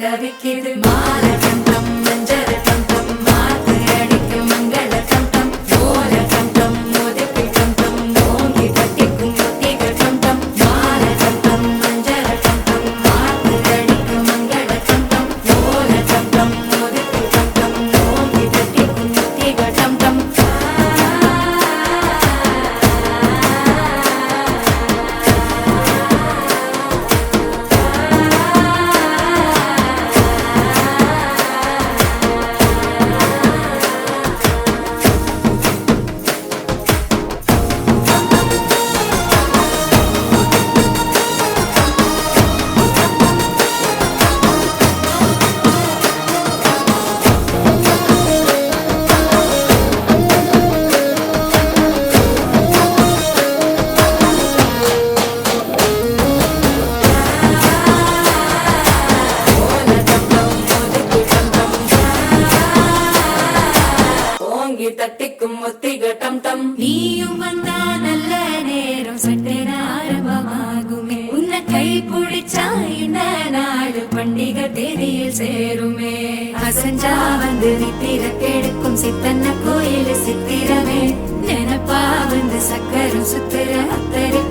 தவிக்கிது மால கண்டம் மஞ்சள் கண்டம் மாத்து அடிக்கும் மங்கள கண்டம் ஓல கண்டம் மோதிப்பி கண்டம் ஓங்கி கட்டிக்கும் முத்திகள் கண்டம் மால கண்டம் மஞ்சள் கண்டம் மாத்து அடிக்கும் மங்கள கண்டம் ஓல கண்டம் மோதிப்பி கண்டம் ஓங்கி கட்டிக்கும் முத்திகள் கண்டம் தட்டிக்கும் முத்திக டம் டம் நீயும் வந்தா நல்ல நேரம் சட்டென ஆரம்பமாகுமே உன்னை கை பிடிச்சா இந்த நாடு பண்டிகை தேதியில் சேருமே அசஞ்சா வந்து நித்திர கெடுக்கும் சித்தன்ன கோயில் சித்திரமே நினைப்பா வந்து சக்கரம் சுத்திர அத்தரை